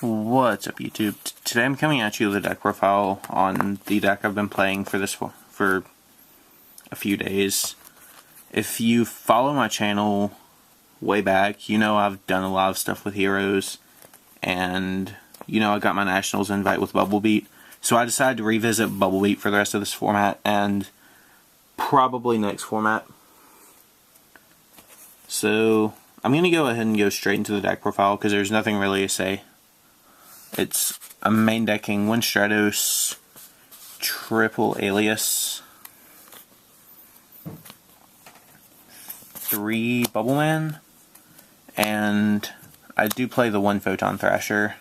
What's up, YouTube? Today I'm coming at you with a deck profile on the deck I've been playing for a few days. If you follow my channel way back, you know I've done a lot of stuff with heroes, and you know I got my Nationals invite with Bubblebeat. So I decided to revisit Bubblebeat for the rest of this format, and probably next format. So I'm going to go ahead and go straight into the deck profile, because there's nothing really to say. It's a main decking 1 Stratos, triple Alias, 3 Bubbleman, and I do play the 1 Photon Thrasher.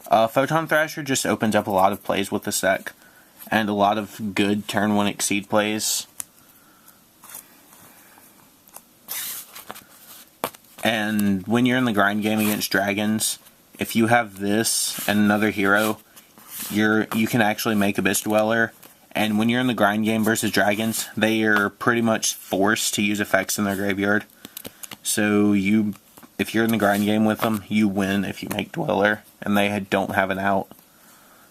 Photon Thrasher just opens up a lot of plays with this deck, and a lot of good turn 1 Exceed plays. And when you're in the grind game against dragons, if you have this and another hero, you can actually make Abyss Dweller. And when you're in the grind game versus dragons, they are pretty much forced to use effects in their graveyard. So if you're in the grind game with them, you win if you make Dweller, and they don't have an out.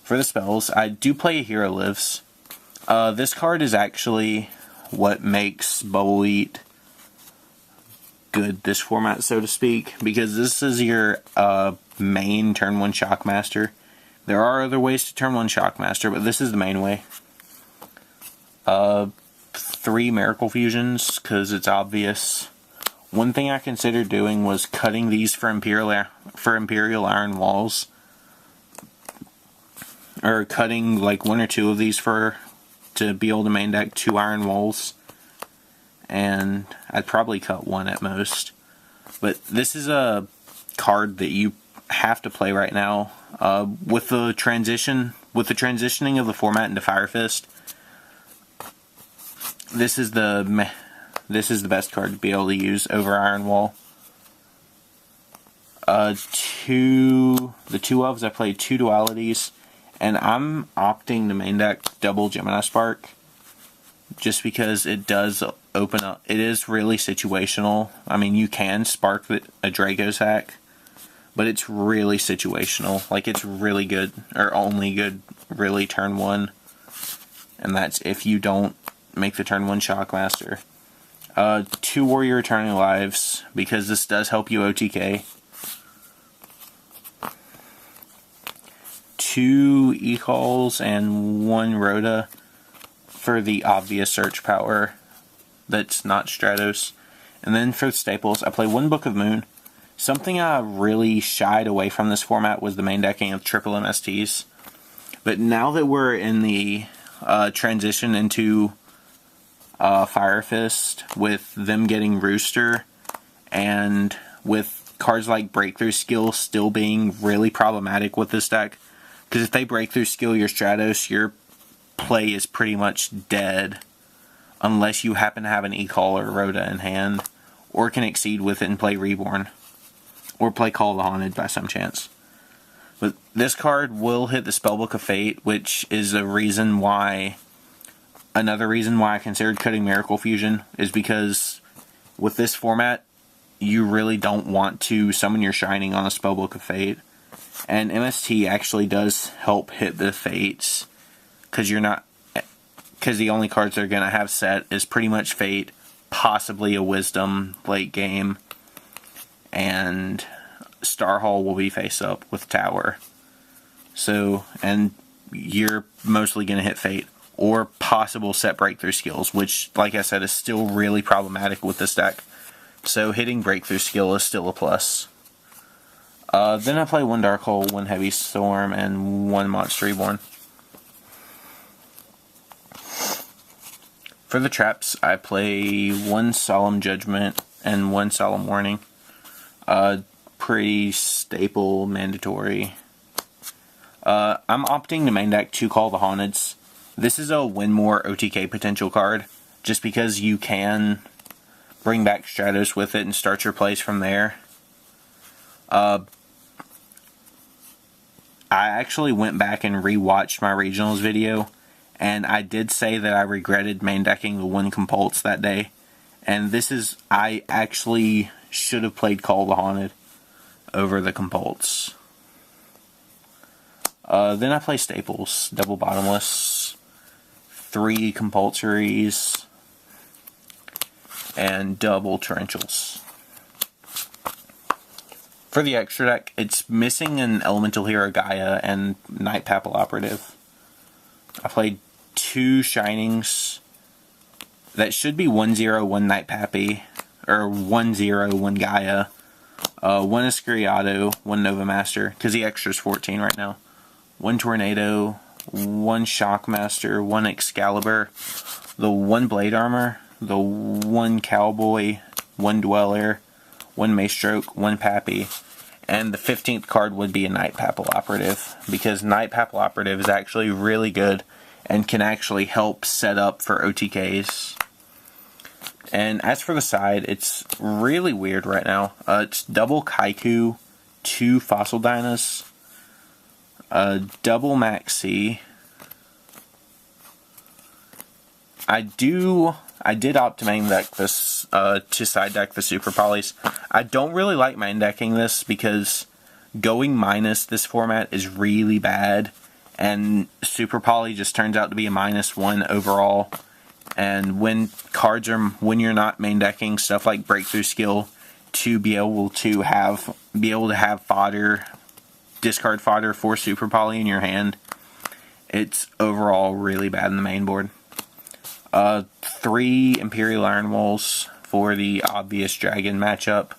For the spells, I do play a Hero Lives. This card is actually what makes Bubblebeat good this format, so to speak, because this is your main turn 1 Shockmaster. There are other ways to turn 1 Shockmaster, but this is the main way. 3 Miracle Fusions, because it's obvious. One thing I considered doing was cutting these for Imperial Iron Walls, or cutting like 1 or 2 of these to be able to main deck 2 Iron Walls. And I'd probably cut 1 at most. But this is a card that you have to play right now. With the transitioning of the format into Fire Fist, this is the best card to be able to use over Iron Wall. The 2 Elves, I played 2 Dualities, and I'm opting to main deck double Gemini Spark, just because it does open up. It is really situational. I mean, you can spark a Draco Sack, but it's really situational. Like, it's really good, or only good, really, turn 1. And that's if you don't make the turn 1 Shockmaster. 2 Warrior Returning Lives, because this does help you OTK. 2 E-Calls and 1 Rhoda for the obvious search power that's not Stratos. And then for the staples, I play 1 Book of Moon. Something I really shied away from this format was the main decking of triple MSTs. But now that we're in the transition into Fire Fist, with them getting Rooster, and with cards like Breakthrough Skill still being really problematic with this deck, because if they Breakthrough Skill your Stratos, your play is pretty much dead, unless you happen to have an E-Call or Rhoda in hand, or can Exceed with it and play Reborn, or play Call of the Haunted by some chance. But this card will hit the Spellbook of Fate, which is another reason why I considered cutting Miracle Fusion, is because with this format, you really don't want to summon your Shining on a Spellbook of Fate. And MST actually does help hit the Fates, because the only cards they're going to have set is pretty much Fate, possibly a Wisdom late game, and Starhall will be face up with Tower. So, and you're mostly going to hit Fate, or possible set Breakthrough Skills, which, like I said, is still really problematic with this deck. So hitting Breakthrough Skill is still a plus. Then I play 1 Dark Hole, 1 Heavy Storm, and 1 Monster Reborn. For the traps, I play 1 Solemn Judgment and 1 Solemn Warning. Pretty staple, mandatory. I'm opting to main deck 2 Call of the Haunteds. This is a win more OTK potential card, just because you can bring back Stratos with it and start your plays from there. I actually went back and rewatched my regionals video, and I did say that I regretted main decking the 1 Compulse that day. And I actually should have played Call of the Haunted over the Compulse. Then I play staples, double bottomless, 3 compulsories, and double torrentials. For the extra deck, it's missing an Elemental Hero Gaia and Night Papal Operative. I played 2 Shinings. That should be 1-0, 1 Night Pappy, or 1-0, 1 Gaia, 1 Escuriado, 1 Nova Master, because the extra's 14 right now. 1 Tornado, 1 Shockmaster, 1 Excalibur, the 1 Blade Armor, the 1 Cowboy, 1 Dweller, 1 Maestroke, 1 Pappy, and the 15th card would be a Night Papal Operative, because Night Papal Operative is actually really good and can actually help set up for OTKs. And as for the side, it's really weird right now. It's double Kaiku, 2 Fossil Dynas, double Maxi. I did opt to main deck this, to side deck the Super Polys. I don't really like main decking this because going minus this format is really bad, and Super Poly just turns out to be a -1 overall. And when you're not main decking stuff like Breakthrough Skill to be able to have fodder, discard fodder for Super Poly in your hand, it's overall really bad in the main board. 3 Imperial Iron Walls for the obvious dragon matchup,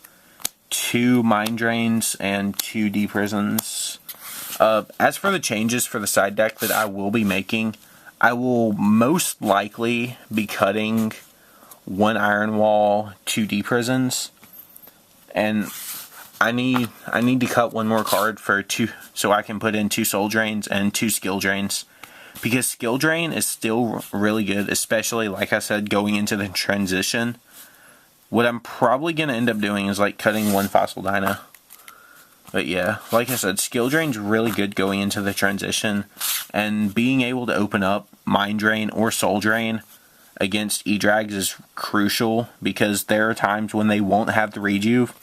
2 Mind Drains, and 2 Deep Prisons. As for the changes for the side deck that I will be making, I will most likely be cutting 1 Iron Wall, 2 Deep Prisons, and I need to cut 1 more card for 2, so I can put in 2 Soul Drains and 2 Skill Drains. Because Skill Drain is still really good, especially, like I said, going into the transition. What I'm probably going to end up doing is, like, cutting 1 Fossil Dyna. But yeah, like I said, Skill Drain's really good going into the transition. And being able to open up Mind Drain or Soul Drain against E-Drags is crucial. Because there are times when they won't have the Rejuve,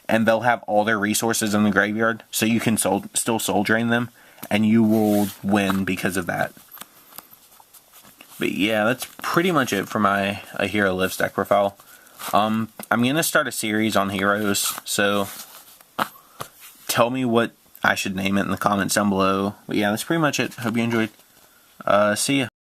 and they'll have all their resources in the graveyard. So you can still Soul Drain them, and you will win because of that. But yeah, that's pretty much it for my A Hero Lives deck profile. I'm going to start a series on heroes, so tell me what I should name it in the comments down below. But yeah, that's pretty much it. Hope you enjoyed. See ya.